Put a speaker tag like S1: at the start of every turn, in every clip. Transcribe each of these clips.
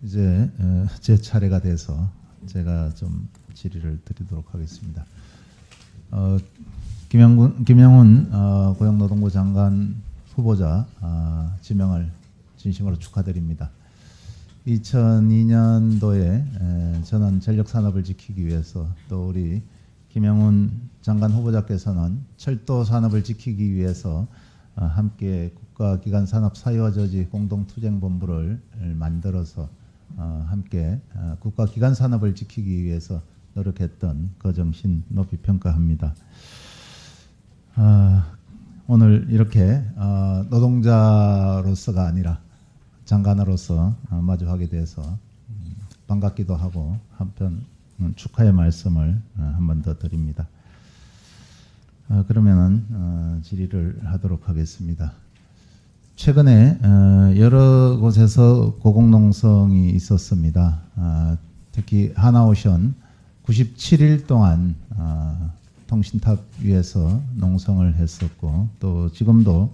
S1: 이제 제 차례가 돼서 제가 좀 질의를 드리도록 하겠습니다. 김영훈 고용노동부 장관 후보자 지명을 진심으로 축하드립니다. 2002년도에 전원 전력 산업을 지키기 위해서 또 우리 김영훈 장관 후보자께서는 철도 산업을 지키기 위해서 함께 국가기관 산업 사회화 저지 공동투쟁본부를 만들어서 함께 국가기관 산업을 지키기 위해서 노력했던 그 정신 높이 평가합니다. 오늘 이렇게 노동자로서가 아니라 장관으로서 마주하게 돼서 반갑기도 하고 한편 축하의 말씀을 한 번 더 드립니다. 그러면은 질의를 하도록 하겠습니다. 최근에 여러 곳에서 고공농성이 있었습니다. 특히 하나오션 97일 동안 통신탑 위에서 농성을 했었고 또 지금도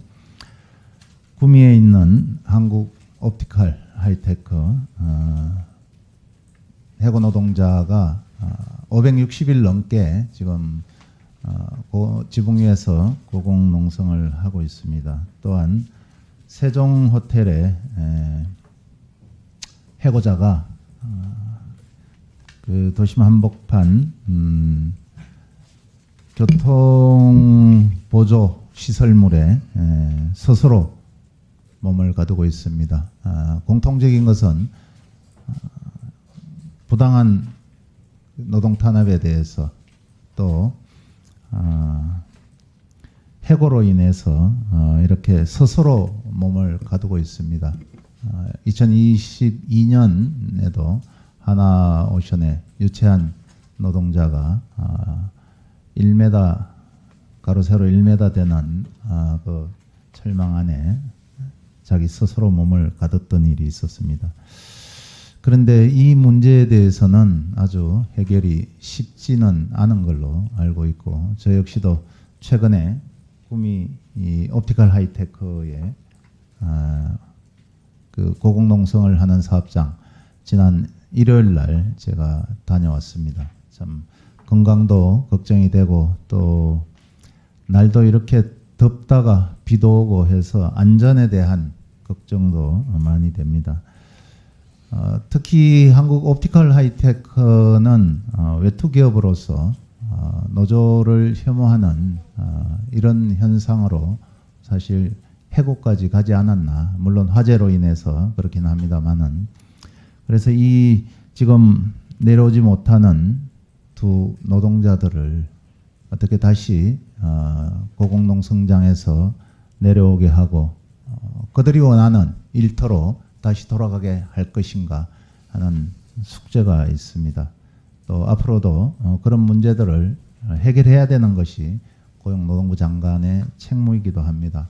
S1: 구미에 있는 한국 옵티컬 하이테크 해고 노동자가 560일 넘게 지금 지붕 위에서 고공농성을 하고 있습니다. 또한 세종 호텔의 해고자가 그 도심 한복판 교통 보조 시설물에 스스로 몸을 가두고 있습니다. 공통적인 것은 부당한 노동 탄압에 대해서 또 해고로 인해서 이렇게 스스로 몸을 가두고 있습니다. 2022년에도 하나오션의 유채한 노동자가 1m 가로 세로 1m 되는 그 철망 안에 자기 스스로 몸을 가뒀던 일이 있었습니다. 그런데 이 문제에 대해서는 아주 해결이 쉽지는 않은 걸로 알고 있고 저 역시도 최근에 구미 이 옵티컬 하이테크의 그 고공농성을 하는 사업장 지난 일요일 날 제가 다녀왔습니다. 참 건강도 걱정이 되고 또 날도 이렇게 덥다가 비도 오고 해서 안전에 대한 걱정도 많이 됩니다. 특히 한국 옵티컬 하이테크는 외투 기업으로서 노조를 혐오하는 이런 현상으로 사실 해고까지 가지 않았나. 물론 화재로 인해서 그렇긴 합니다만은. 그래서 이 지금 내려오지 못하는 두 노동자들을 어떻게 다시 고공농성장에서 내려오게 하고 그들이 원하는 일터로 다시 돌아가게 할 것인가 하는 숙제가 있습니다. 또 앞으로도 그런 문제들을 해결해야 되는 것이 고용노동부 장관의 책무이기도 합니다.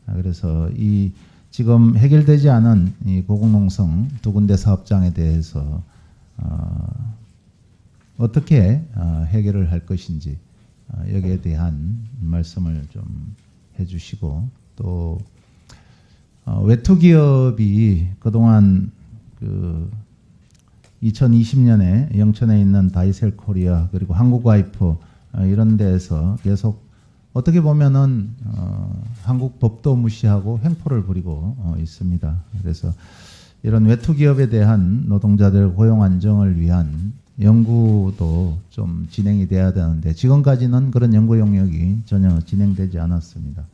S1: 그래서 이 지금 해결되지 않은 이 고공농성 두 군데 사업장에 대해서 어떻게 해결을 할 것인지 여기에 대한 말씀을 좀 해주시고 또 외투 기업이 그동안 그 2020년에 영천에 있는 다이셀 코리아 그리고 한국와이프 이런 데에서 계속 어떻게 보면은 한국 법도 무시하고 횡포를 부리고 있습니다. 그래서 이런 외투 기업에 대한 노동자들 고용 안정을 위한 연구도 좀 진행이 돼야 되는데 지금까지는 그런 연구 영역이 전혀 진행되지 않았습니다.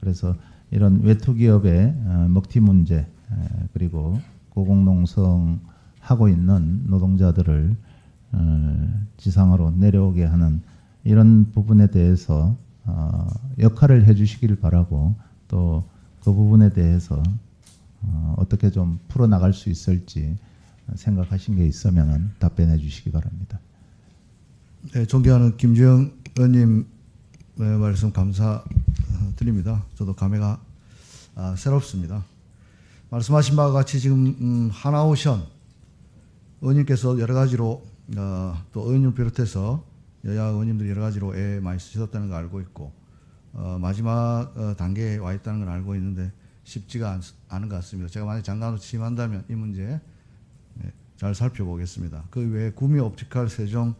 S1: 그래서 이런 외투 기업의 먹튀 문제 그리고 고공농성 하고 있는 노동자들을 지상으로 내려오게 하는 이런 부분에 대해서 역할을 해주시길 바라고 또 그 부분에 대해서 어떻게 좀 풀어나갈 수 있을지 생각하신 게 있으면 답변해 주시기 바랍니다.
S2: 네, 존경하는 김주영 의원님 말씀 감사드립니다. 저도 감회가 새롭습니다. 말씀하신 바와 같이 지금 하나오션 의원님께서 여러 가지로 또 의원님 비롯해서 여야 의원님들이 여러 가지로 애 많이 쓰셨다는 걸 알고 있고 마지막 단계에 와 있다는 걸 알고 있는데 쉽지가 않은 것 같습니다. 제가 만약 장관으로 취임한다면 이 문제 잘 살펴보겠습니다. 그 외에 구미 옵티컬 세종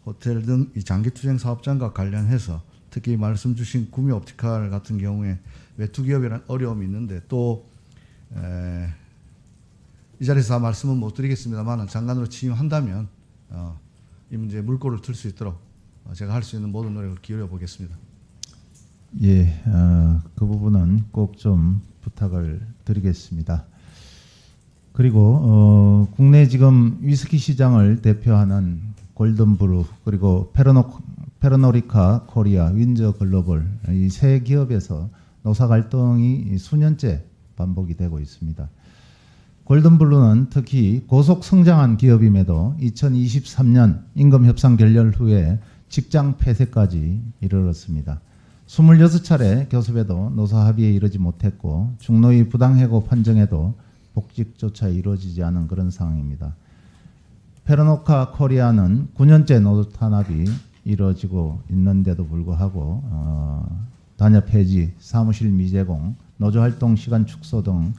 S2: 호텔 등 이 장기투쟁 사업장과 관련해서 특히 말씀 주신 구미 옵티컬 같은 경우에 외투기업이라는 어려움이 있는데 또 이 자리에서 다 말씀은 못 드리겠습니다만 장관으로 취임한다면 이 문제에 물꼬를 틀 수 있도록 제가 할 수 있는 모든 노력을 기울여 보겠습니다.
S1: 예, 그 부분은 꼭 좀 부탁을 드리겠습니다. 그리고 국내 지금 위스키 시장을 대표하는 골든브루 그리고 페르노리카 코리아, 윈저 글로벌 이 세 기업에서 노사 갈등이 수년째 반복이 되고 있습니다. 골든블루는 특히 고속 성장한 기업임에도 2023년 임금 협상 결렬 후에 직장 폐쇄까지 이르렀습니다. 26차례 교섭에도 노사 합의에 이르지 못했고 중노위 부당해고 판정에도 복직조차 이루어지지 않은 그런 상황입니다. 페르노카 코리아는 9년째 노조 탄압이 이루어지고 있는데도 불구하고 단협 해지, 사무실 미제공, 노조활동 시간 축소 등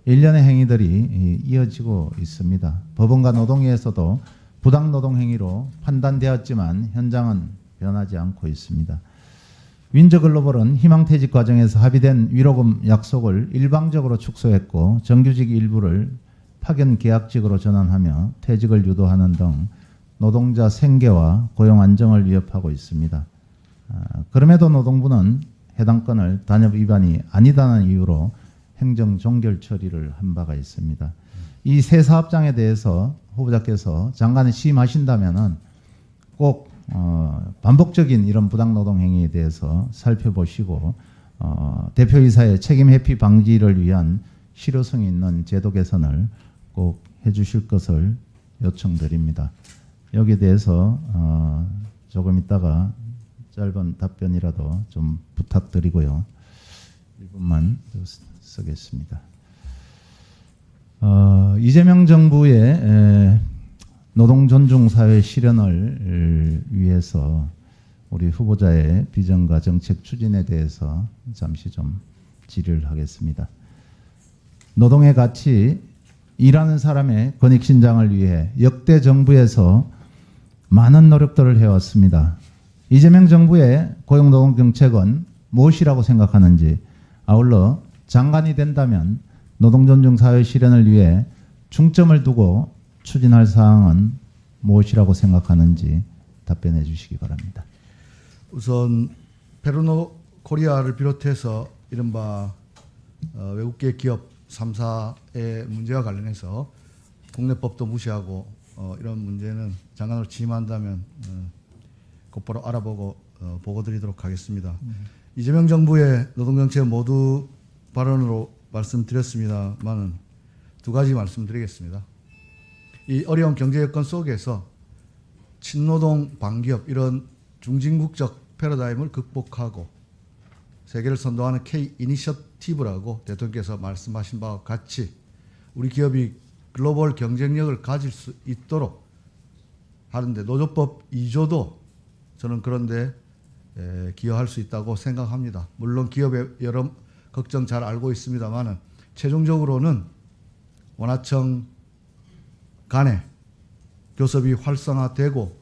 S1: 일련의 행위들이 이어지고 있습니다. 법원과 노동위에서도 부당노동 행위로 판단되었지만 현장은 변하지 않고 있습니다. 윈저글로벌은 희망퇴직 과정에서 합의된 위로금 약속을 일방적으로 축소했고 정규직 일부를 파견 계약직으로 전환하며 퇴직을 유도하는 등 노동자 생계와 고용 안정을 위협하고 있습니다. 그럼에도 노동부는 해당 건을 단협 위반이 아니다는 이유로 행정 종결 처리를 한 바가 있습니다. 이 세 사업장에 대해서 후보자께서 장관에 취임하신다면은 꼭 반복적인 이런 부당노동 행위에 대해서 살펴보시고 대표이사의 책임 회피 방지를 위한 실효성이 있는 제도 개선을 꼭 해주실 것을 요청드립니다. 여기에 대해서 조금 있다가 짧은 답변이라도 좀 부탁드리고요. 1분만 쓰겠습니다. 이재명 정부의 노동 존중 사회 실현을 위해서 우리 후보자의 비전과 정책 추진에 대해서 잠시 좀 질의를 하겠습니다. 노동의 가치, 일하는 사람의 권익 신장을 위해 역대 정부에서 많은 노력들을 해왔습니다. 이재명 정부의 고용노동 정책은 무엇이라고 생각하는지, 아울러 장관이 된다면 노동 존중 사회 실현을 위해 중점을 두고 추진할 사항은 무엇이라고 생각하는지 답변해 주시기 바랍니다.
S2: 우선 페르노 코리아를 비롯해서 이른바 외국계 기업 3사의 문제와 관련해서 국내법도 무시하고 이런 문제는 장관으로 취임한다면 곧바로 알아보고 보고 드리도록 하겠습니다. 이재명 정부의 노동정책 모두 발언으로 말씀드렸습니다만은 두 가지 말씀드리겠습니다. 이 어려운 경제 여건 속에서 친노동 반기업 이런 중진국적 패러다임을 극복하고 세계를 선도하는 K 이니셔티브라고 대통령께서 말씀하신 바와 같이 우리 기업이 글로벌 경쟁력을 가질 수 있도록 하는데 노조법 2조도 저는 그런데 기여할 수 있다고 생각합니다. 물론 기업의 여러 걱정 잘 알고 있습니다만은 최종적으로는 원하청 간에 교섭이 활성화되고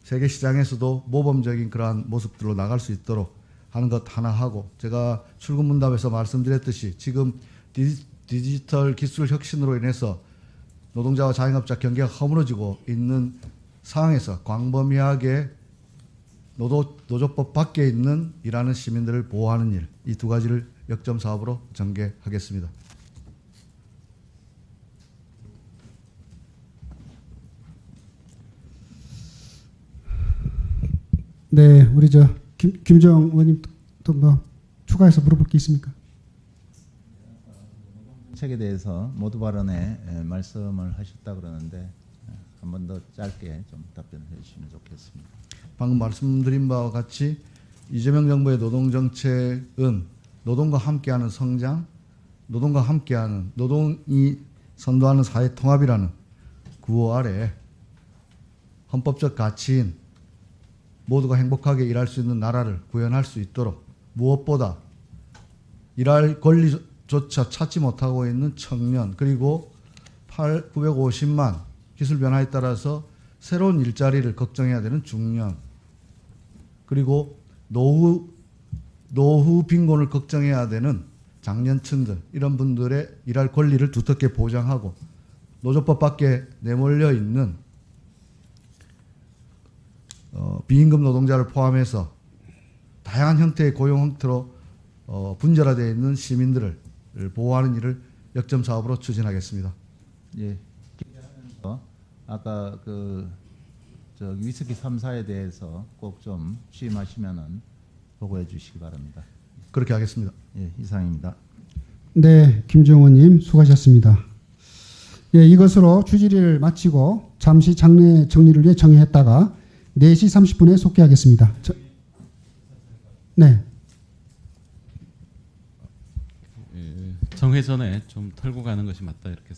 S2: 세계 시장에서도 모범적인 그러한 모습들로 나갈 수 있도록 하는 것 하나 하고, 제가 출근 문답에서 말씀드렸듯이 지금 디지털 기술 혁신으로 인해서 노동자와 자영업자 경계가 허물어지고 있는 상황에서 광범위하게 노조법 밖에 있는 일하는 시민들을 보호하는 일, 이 두 가지를 역점 사업으로 전개하겠습니다.
S3: 네, 우리 김정 의원님 또 뭐 추가해서 물어볼 게 있습니까?
S1: 책에 대해서 모두 발언에 말씀을 하셨다 그러는데 한 번 더 짧게 좀 답변해 주시면 좋겠습니다.
S2: 방금 말씀드린 바와 같이 이재명 정부의 노동정책은 노동과 함께하는 성장, 노동과 함께하는 노동이 선도하는 사회 통합이라는 구호 아래 헌법적 가치인 모두가 행복하게 일할 수 있는 나라를 구현할 수 있도록 무엇보다 일할 권리 조차 찾지 못하고 있는 청년, 그리고 950만 기술 변화에 따라서 새로운 일자리를 걱정해야 되는 중년, 그리고 노후 빈곤을 걱정해야 되는 장년층들, 이런 분들의 일할 권리를 두텁게 보장하고 노조법 밖에 내몰려 있는 비임금 노동자를 포함해서 다양한 형태의 고용 형태로 분절화되어 있는 시민들을 보호하는 일을 역점 사업으로 추진하겠습니다.
S1: 예. 아까 위스키 3사에 대해서 꼭 좀 취임하시면은 보고해 주시기 바랍니다.
S2: 그렇게 하겠습니다.
S1: 예, 이상입니다.
S3: 네, 김정원님 수고하셨습니다. 예, 이것으로 주질의를 마치고 잠시 장례 정리를 위해 정회했다가 4시 30분에 속개하겠습니다. 네.
S4: 정회 전에 좀 털고 가는 것이 맞다 이렇게